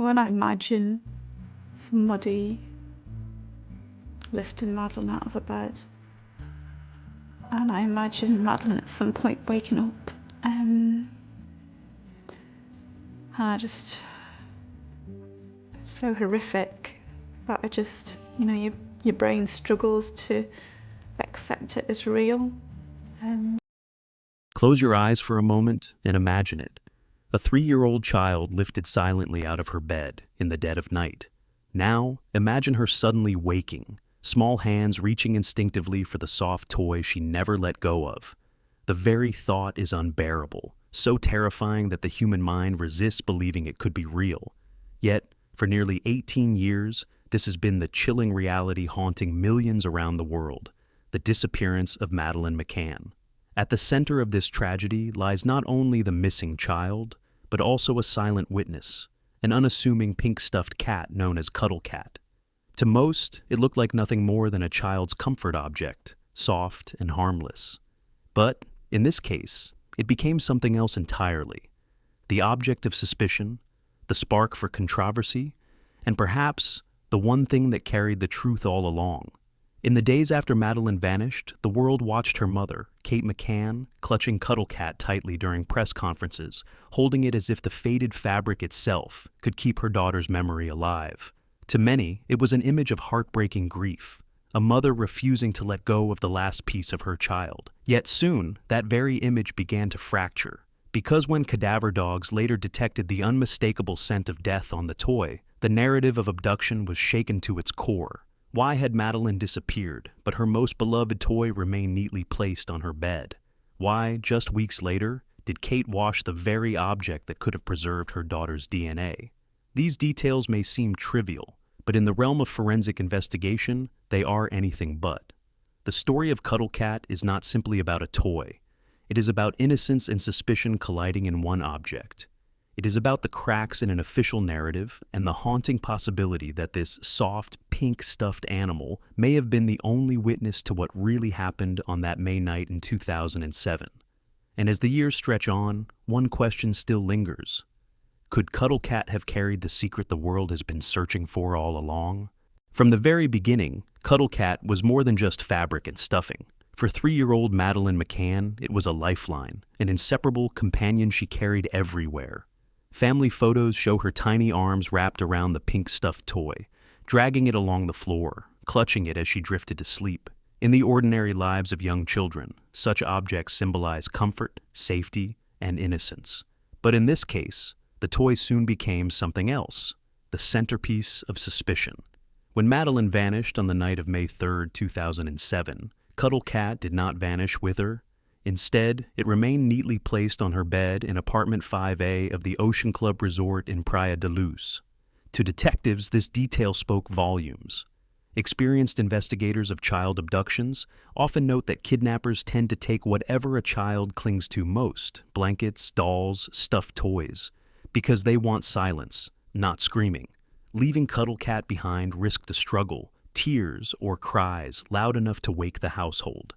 when I imagine somebody lifting Madeleine out of a bed, and I imagine Madeleine at some point waking up, and it's so horrific that your brain struggles to accept it as real. Close your eyes for a moment and imagine it. A 3-year-old child lifted silently out of her bed in the dead of night. Now, imagine her suddenly waking, small hands reaching instinctively for the soft toy she never let go of. The very thought is unbearable, so terrifying that the human mind resists believing it could be real. Yet, for nearly 18 years, this has been the chilling reality haunting millions around the world: the disappearance of Madeleine McCann. At the center of this tragedy lies not only the missing child, but also a silent witness, an unassuming pink-stuffed cat known as Cuddlecat. To most, it looked like nothing more than a child's comfort object, soft and harmless. But, in this case, it became something else entirely: the object of suspicion, the spark for controversy, and perhaps the one thing that carried the truth all along. In the days after Madeleine vanished, the world watched her mother, Kate McCann, clutching Cuddlecat tightly during press conferences, holding it as if the faded fabric itself could keep her daughter's memory alive. To many, it was an image of heartbreaking grief, a mother refusing to let go of the last piece of her child. Yet soon, that very image began to fracture, because when cadaver dogs later detected the unmistakable scent of death on the toy, the narrative of abduction was shaken to its core. Why had Madeleine disappeared, but her most beloved toy remained neatly placed on her bed? Why, just weeks later, did Kate wash the very object that could have preserved her daughter's DNA? These details may seem trivial, but in the realm of forensic investigation, they are anything but. The story of Cuddlecat is not simply about a toy. It is about innocence and suspicion colliding in one object. It is about the cracks in an official narrative and the haunting possibility that this soft, pink stuffed animal may have been the only witness to what really happened on that May night in 2007. And as the years stretch on, one question still lingers. Could Cuddlecat have carried the secret the world has been searching for all along? From the very beginning, Cuddlecat was more than just fabric and stuffing. For 3-year-old Madeleine McCann, it was a lifeline, an inseparable companion she carried everywhere. Family photos show her tiny arms wrapped around the pink stuffed toy, dragging it along the floor, clutching it as she drifted to sleep. In the ordinary lives of young children, such objects symbolize comfort, safety, and innocence. But in this case, the toy soon became something else: the centerpiece of suspicion. When Madeleine vanished on the night of May 3, 2007, Cuddlecat did not vanish with her. Instead, it remained neatly placed on her bed in apartment 5A of the Ocean Club Resort in Praia de Luz. To detectives, this detail spoke volumes. Experienced investigators of child abductions often note that kidnappers tend to take whatever a child clings to most: blankets, dolls, stuffed toys, because they want silence, not screaming. Leaving Cuddlecat behind risked a struggle, tears, or cries loud enough to wake the household.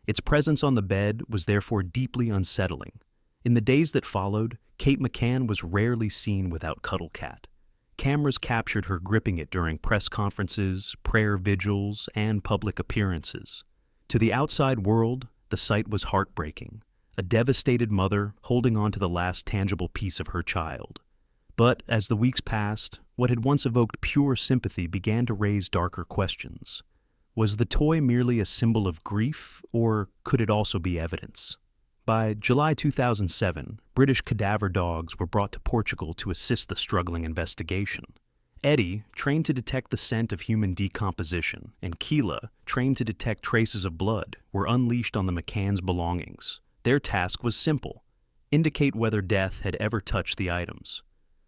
Its presence on the bed was therefore deeply unsettling. In the days that followed, Kate McCann was rarely seen without Cuddlecat. Cameras captured her gripping it during press conferences, prayer vigils, and public appearances. To the outside world, the sight was heartbreaking: a devastated mother holding on to the last tangible piece of her child. But as the weeks passed, what had once evoked pure sympathy began to raise darker questions. Was the toy merely a symbol of grief, or could it also be evidence? By July 2007, British cadaver dogs were brought to Portugal to assist the struggling investigation. Eddie, trained to detect the scent of human decomposition, and Keela, trained to detect traces of blood, were unleashed on the McCann's belongings. Their task was simple: indicate whether death had ever touched the items.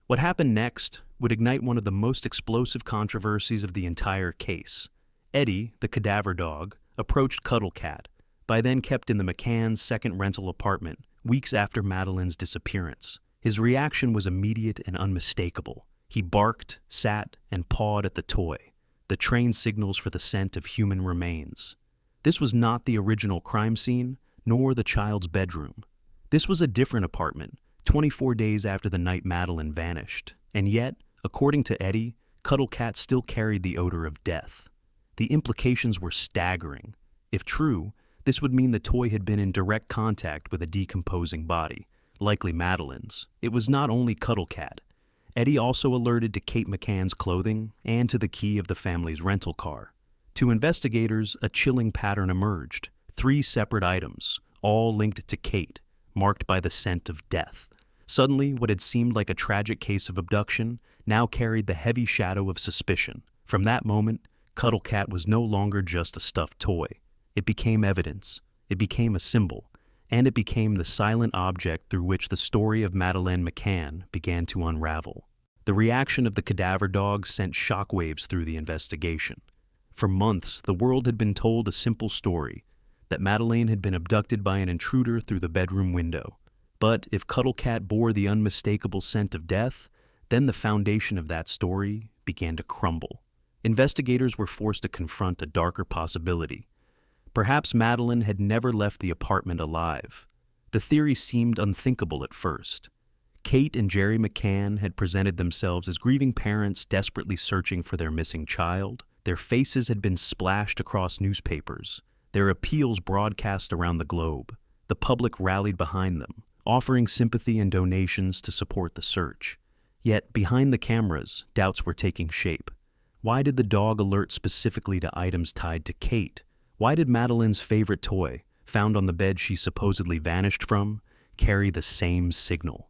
What happened next would ignite one of the most explosive controversies of the entire case. Eddie, the cadaver dog, approached Cuddlecat, by then kept in the McCann's second rental apartment, weeks after Madeleine's disappearance. His reaction was immediate and unmistakable. He barked, sat, and pawed at the toy, the trained signals for the scent of human remains. This was not the original crime scene, nor the child's bedroom. This was a different apartment, 24 days after the night Madeleine vanished, and yet According to Eddie, Cuddlecat still carried the odor of death. The implications were staggering. If true, this would mean the toy had been in direct contact with a decomposing body, likely Madeleine's. It was not only Cuddlecat. Eddie also alerted to Kate McCann's clothing and to the key of the family's rental car. To investigators, a chilling pattern emerged. 3 separate items, all linked to Kate, marked by the scent of death. Suddenly, what had seemed like a tragic case of abduction now carried the heavy shadow of suspicion. From that moment, Cuddlecat was no longer just a stuffed toy. It became evidence, it became a symbol, and it became the silent object through which the story of Madeleine McCann began to unravel. The reaction of the Cadaver dogs sent shockwaves through the investigation. For months, the world had been told a simple story, that Madeleine had been abducted by an intruder through the bedroom window. But if Cuddlecat bore the unmistakable scent of death, then the foundation of that story began to crumble. Investigators were forced to confront a darker possibility. Perhaps Madeleine had never left the apartment alive. The theory seemed unthinkable at first. Kate and Jerry McCann had presented themselves as grieving parents desperately searching for their missing child. Their faces had been splashed across newspapers, their appeals broadcast around the globe. The public rallied behind them, offering sympathy and donations to support the search. Yet, behind the cameras, doubts were taking shape. Why did the dog alert specifically to items tied to Kate? Why did Madeleine's favorite toy, found on the bed she supposedly vanished from, carry the same signal?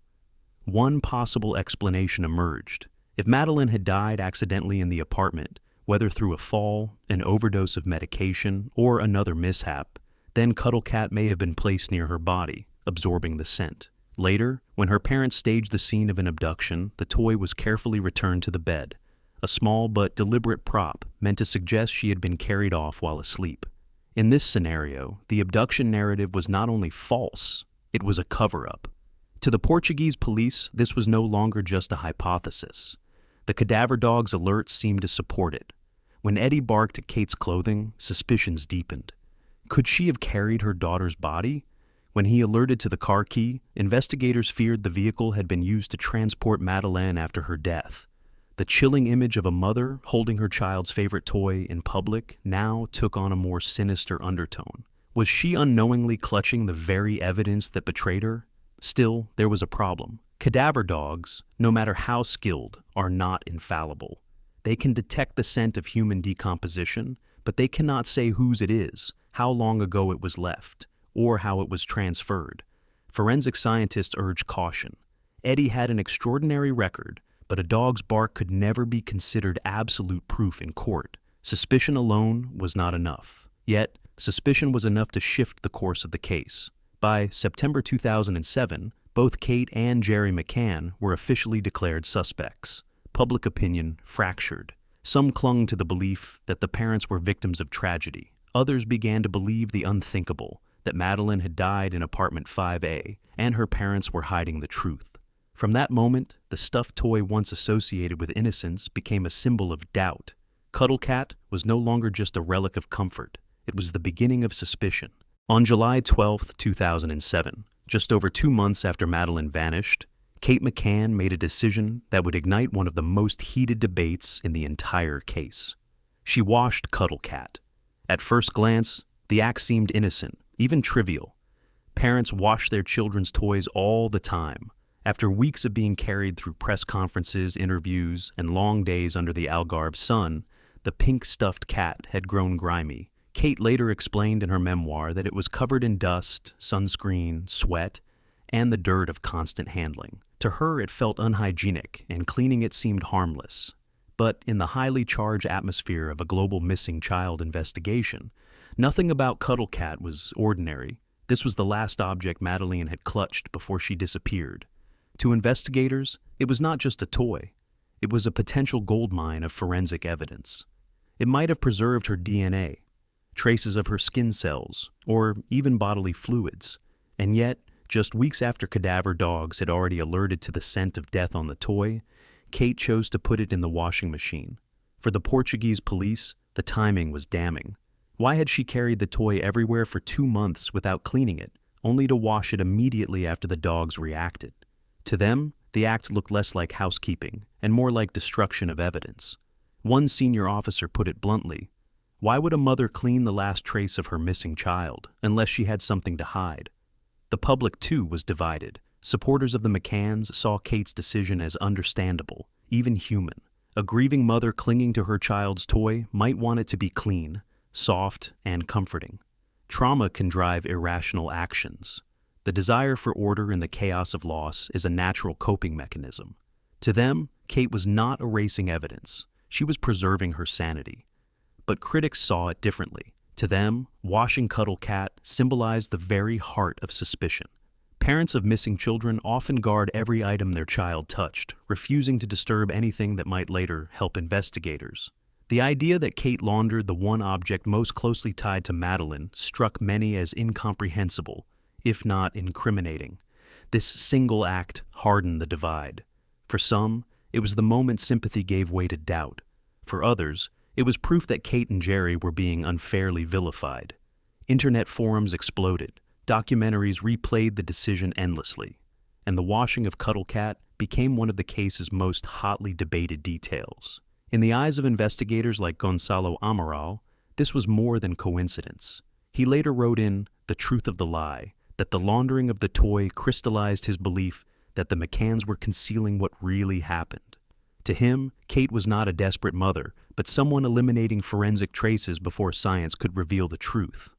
One possible explanation emerged. If Madeleine had died accidentally in the apartment, whether through a fall, an overdose of medication, or another mishap, then Cuddlecat may have been placed near her body, absorbing the scent. Later, when her parents staged the scene of an abduction, the toy was carefully returned to the bed, a small but deliberate prop meant to suggest she had been carried off while asleep. In this scenario, the abduction narrative was not only false, it was a cover-up. To the Portuguese police, this was no longer just a hypothesis. The Cadaver dog's alerts seemed to support it. When Eddie barked at Kate's clothing, suspicions deepened. Could she have carried her daughter's body? When he alerted to the car key, investigators feared the vehicle had been used to transport Madeleine after her death. The chilling image of a mother holding her child's favorite toy in public now took on a more sinister undertone. Was she unknowingly clutching the very evidence that betrayed her? Still, there was a problem. Cadaver dogs, no matter how skilled, are not infallible. They can detect the scent of human decomposition, but they cannot say whose it is, how long ago it was left, or how it was transferred. Forensic scientists urge caution. Eddie had an extraordinary record, but a dog's bark could never be considered absolute proof in court. Suspicion alone was not enough. Yet, suspicion was enough to shift the course of the case. By September 2007, both Kate and Jerry McCann were officially declared suspects. Public opinion fractured. Some clung to the belief that the parents were victims of tragedy. Others began to believe the unthinkable, that Madeleine had died in apartment 5A, and her parents were hiding the truth. From that moment, the stuffed toy once associated with innocence became a symbol of doubt. Cuddlecat was no longer just a relic of comfort. It was the beginning of suspicion. On July 12, 2007, just over 2 months after Madeleine vanished, Kate McCann made a decision that would ignite one of the most heated debates in the entire case. She washed Cuddlecat. At first glance, the act seemed innocent, even trivial. Parents wash their children's toys all the time. After weeks of being carried through press conferences, interviews, and long days under the Algarve sun, the pink stuffed cat had grown grimy. Kate later explained in her memoir that it was covered in dust, sunscreen, sweat, and the dirt of constant handling. To her, it felt unhygienic, and cleaning it seemed harmless. But in the highly charged atmosphere of a global missing child investigation, nothing about Cuddlecat was ordinary. This was the last object Madeleine had clutched before she disappeared. To investigators, it was not just a toy. It was a potential goldmine of forensic evidence. It might have preserved her DNA, traces of her skin cells, or even bodily fluids. And yet, just weeks after Cadaver dogs had already alerted to the scent of death on the toy, Kate chose to put it in the washing machine. For the Portuguese police, the timing was damning. Why had she carried the toy everywhere for 2 months without cleaning it, only to wash it immediately after the dogs reacted? To them, the act looked less like housekeeping and more like destruction of evidence. One senior officer put it bluntly: why would a mother clean the last trace of her missing child unless she had something to hide? The public, too, was divided. Supporters of the McCanns saw Kate's decision as understandable, even human. A grieving mother clinging to her child's toy might want it to be clean, soft, and comforting. Trauma can drive irrational actions. The desire for order in the chaos of loss is a natural coping mechanism. To them, Kate was not erasing evidence. She was preserving her sanity. But critics saw it differently. To them, washing Cuddlecat symbolized the very heart of suspicion. Parents of missing children often guard every item their child touched, refusing to disturb anything that might later help investigators. The idea that Kate laundered the one object most closely tied to Madeleine struck many as incomprehensible, if not incriminating. This single act hardened the divide. For some, it was the moment sympathy gave way to doubt. For others, it was proof that Kate and Jerry were being unfairly vilified. Internet forums exploded. Documentaries replayed the decision endlessly, and the washing of Cuddlecat became one of the case's most hotly debated details. In the eyes of investigators like Gonzalo Amaral, this was more than coincidence. He later wrote in The Truth of the Lie that the laundering of the toy crystallized his belief that the McCanns were concealing what really happened. To him, Kate was not a desperate mother, but someone eliminating forensic traces before science could reveal the truth.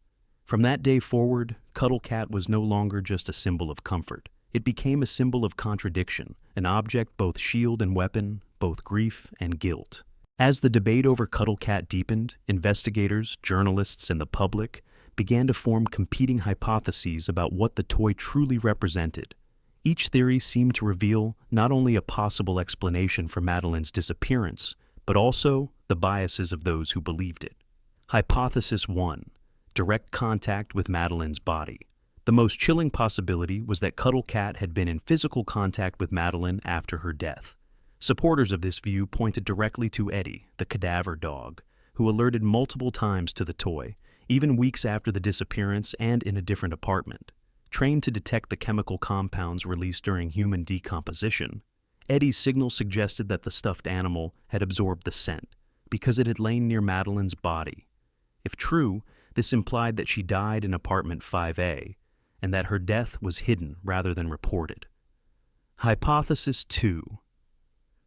From that day forward, Cuddlecat was no longer just a symbol of comfort. It became a symbol of contradiction, an object both shield and weapon, both grief and guilt. As the debate over Cuddlecat deepened, investigators, journalists, and the public began to form competing hypotheses about what the toy truly represented. Each theory seemed to reveal not only a possible explanation for Madeleine's disappearance, but also the biases of those who believed it. Hypothesis 1. Direct contact with Madeleine's body. The most chilling possibility was that Cuddlecat had been in physical contact with Madeleine after her death. Supporters of this view pointed directly to Eddie, the Cadaver dog, who alerted multiple times to the toy, even weeks after the disappearance and in a different apartment. Trained to detect the chemical compounds released during human decomposition, Eddie's signal suggested that the stuffed animal had absorbed the scent because it had lain near Madeleine's body. If true, this implied that she died in apartment 5A, and that her death was hidden rather than reported. Hypothesis 2.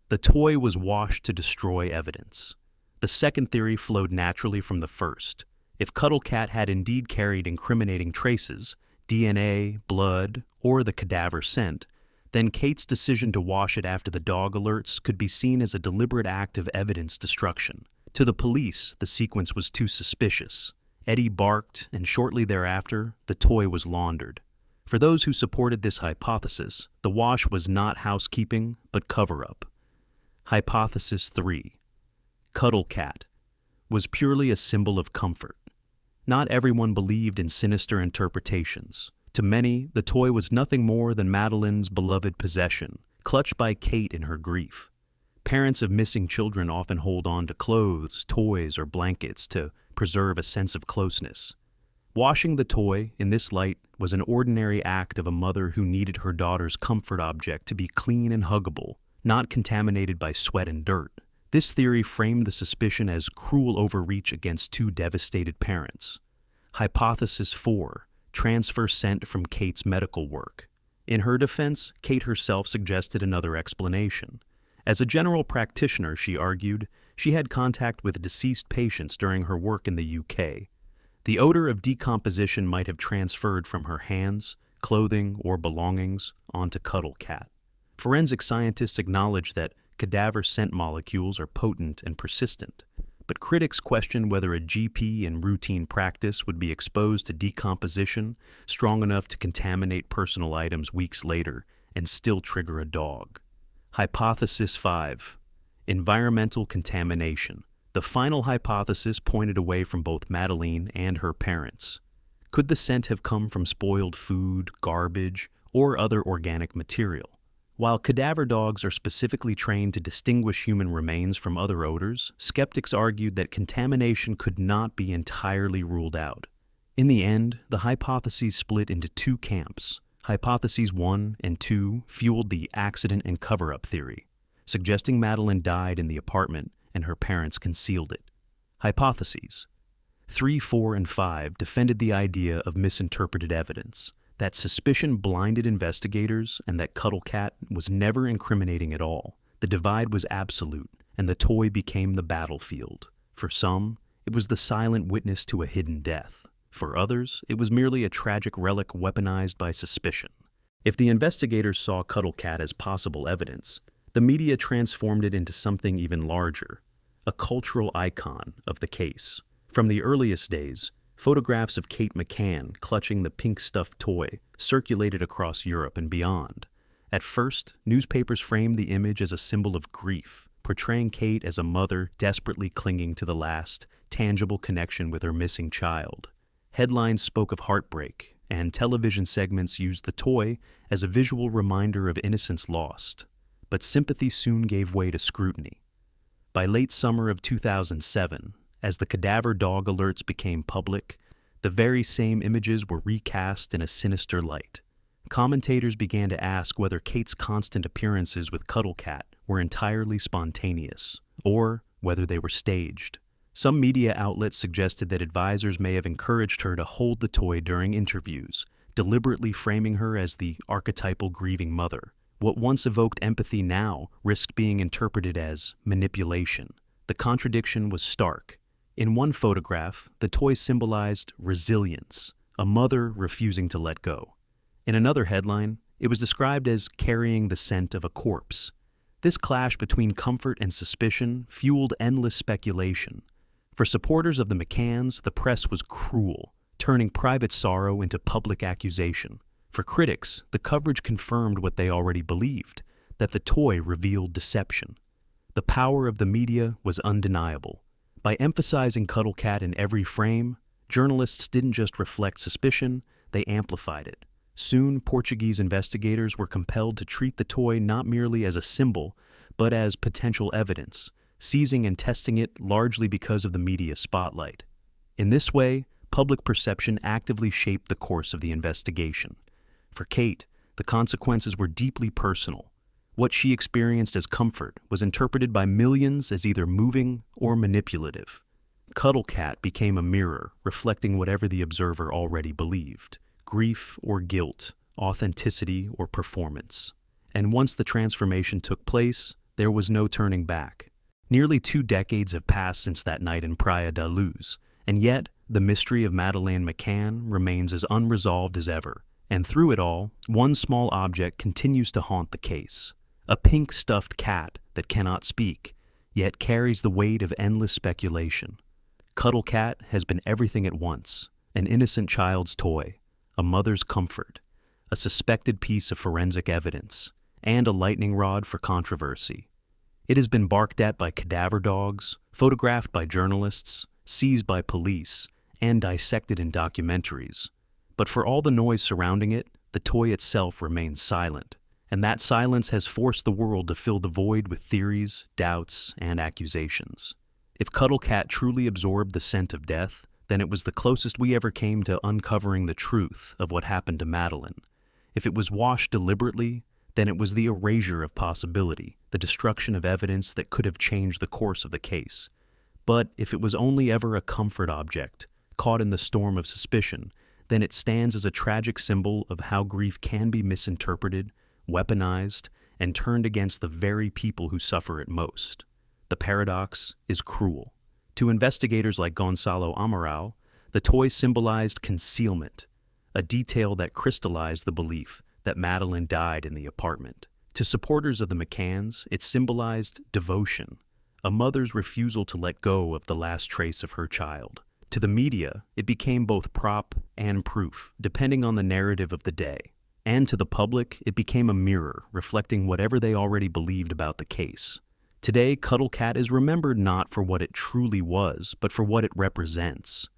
The toy was washed to destroy evidence. The second theory flowed naturally from the first. If Cuddlecat had indeed carried incriminating traces, DNA, blood, or the cadaver scent, then Kate's decision to wash it after the dog alerts could be seen as a deliberate act of evidence destruction. To the police, the sequence was too suspicious. Eddie barked, and shortly thereafter, the toy was laundered. For those who supported this hypothesis, the wash was not housekeeping, but cover-up. Hypothesis 3. Cuddlecat was purely a symbol of comfort. Not everyone believed in sinister interpretations. To many, the toy was nothing more than Madeleine's beloved possession, clutched by Kate in her grief. Parents of missing children often hold on to clothes, toys, or blankets to preserve a sense of closeness. Washing the toy, in this light, was an ordinary act of a mother who needed her daughter's comfort object to be clean and huggable, not contaminated by sweat and dirt. This theory framed the suspicion as cruel overreach against two devastated parents. Hypothesis 4. Transfer scent from Kate's medical work. In her defense, Kate herself suggested another explanation. As a general practitioner, she argued, she had contact with deceased patients during her work in the UK. The odor of decomposition might have transferred from her hands, clothing, or belongings onto Cuddlecat. Forensic scientists acknowledge that cadaver scent molecules are potent and persistent, but critics question whether a GP in routine practice would be exposed to decomposition strong enough to contaminate personal items weeks later and still trigger a dog. Hypothesis 5. Environmental contamination. The final hypothesis pointed away from both Madeleine and her parents. Could the scent have come from spoiled food, garbage, or other organic material? While cadaver dogs are specifically trained to distinguish human remains from other odors, skeptics argued that contamination could not be entirely ruled out. In the end, the hypotheses split into two camps. Hypotheses 1 and 2 fueled the accident and cover-up theory, suggesting Madeleine died in the apartment and her parents concealed it. Hypotheses 3, 4, and 5 defended the idea of misinterpreted evidence, that suspicion blinded investigators and that Cuddlecat was never incriminating at all. The divide was absolute, and the toy became the battlefield. For some, it was the silent witness to a hidden death. For others, it was merely a tragic relic weaponized by suspicion. If the investigators saw Cuddlecat as possible evidence, the media transformed it into something even larger, a cultural icon of the case. From the earliest days, photographs of Kate McCann clutching the pink stuffed toy circulated across Europe and beyond. At first, newspapers framed the image as a symbol of grief, portraying Kate as a mother desperately clinging to the last, tangible connection with her missing child. Headlines spoke of heartbreak, and television segments used the toy as a visual reminder of innocence lost. But sympathy soon gave way to scrutiny. By late summer of 2007, as the Cadaver dog alerts became public, the very same images were recast in a sinister light. Commentators began to ask whether Kate's constant appearances with Cuddlecat were entirely spontaneous, or whether they were staged. Some media outlets suggested that advisors may have encouraged her to hold the toy during interviews, deliberately framing her as the archetypal grieving mother. What once evoked empathy now risked being interpreted as manipulation. The contradiction was stark. In one photograph, the toy symbolized resilience, a mother refusing to let go. In another headline, it was described as carrying the scent of a corpse. This clash between comfort and suspicion fueled endless speculation. For supporters of the McCanns, the press was cruel, turning private sorrow into public accusation. For critics, the coverage confirmed what they already believed, that the toy revealed deception. The power of the media was undeniable. By emphasizing Cuddlecat in every frame, journalists didn't just reflect suspicion, they amplified it. Soon, Portuguese investigators were compelled to treat the toy not merely as a symbol, but as potential evidence, seizing and testing it largely because of the media spotlight. In this way, public perception actively shaped the course of the investigation. For Kate, the consequences were deeply personal. What she experienced as comfort was interpreted by millions as either moving or manipulative. Cuddlecat became a mirror, reflecting whatever the observer already believed: grief or guilt, authenticity or performance. And once the transformation took place, there was no turning back. Nearly 2 decades have passed since that night in Praia da Luz, and yet the mystery of Madeleine McCann remains as unresolved as ever. And through it all, one small object continues to haunt the case: a pink stuffed cat that cannot speak, yet carries the weight of endless speculation. Cuddlecat has been everything at once: an innocent child's toy, a mother's comfort, a suspected piece of forensic evidence, and a lightning rod for controversy. It has been barked at by cadaver dogs, photographed by journalists, seized by police, and dissected in documentaries. But for all the noise surrounding it, the toy itself remains silent, and that silence has forced the world to fill the void with theories, doubts, and accusations. If Cuddlecat truly absorbed the scent of death, then it was the closest we ever came to uncovering the truth of what happened to Madeleine. If it was washed deliberately, then it was the erasure of possibility, the destruction of evidence that could have changed the course of the case. But if it was only ever a comfort object, caught in the storm of suspicion, then it stands as a tragic symbol of how grief can be misinterpreted, weaponized, and turned against the very people who suffer it most. The paradox is cruel. To investigators like Gonçalo Amaral, the toy symbolized concealment, a detail that crystallized the belief that Madeleine died in the apartment. To supporters of the McCanns, it symbolized devotion, a mother's refusal to let go of the last trace of her child. To the media, it became both prop and proof, depending on the narrative of the day. And to the public, it became a mirror, reflecting whatever they already believed about the case. Today, Cuddlecat is remembered not for what it truly was, but for what it represents: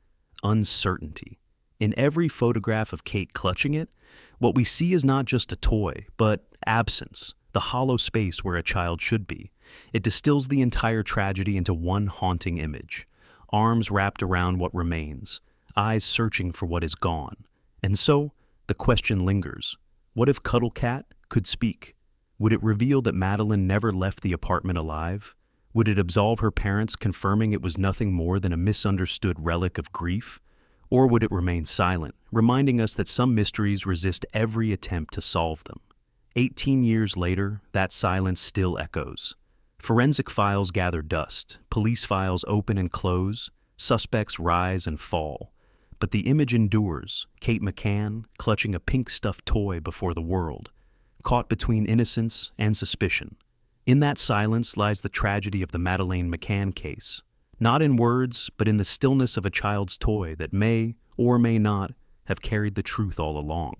uncertainty. In every photograph of Kate clutching it, what we see is not just a toy, but absence, the hollow space where a child should be. It distills the entire tragedy into one haunting image: arms wrapped around what remains, eyes searching for what is gone. And so, the question lingers: What if Cuddlecat could speak? Would it reveal that Madeleine never left the apartment alive? Would it absolve her parents, confirming it was nothing more than a misunderstood relic of grief? Or would it remain silent, reminding us that some mysteries resist every attempt to solve them? 18 years later, that silence still echoes. Forensic files gather dust, police files open and close, suspects rise and fall. But the image endures, Kate McCann clutching a pink stuffed toy before the world, caught between innocence and suspicion. In that silence lies the tragedy of the Madeleine McCann case. Not in words, but in the stillness of a child's toy that may or may not have carried the truth all along.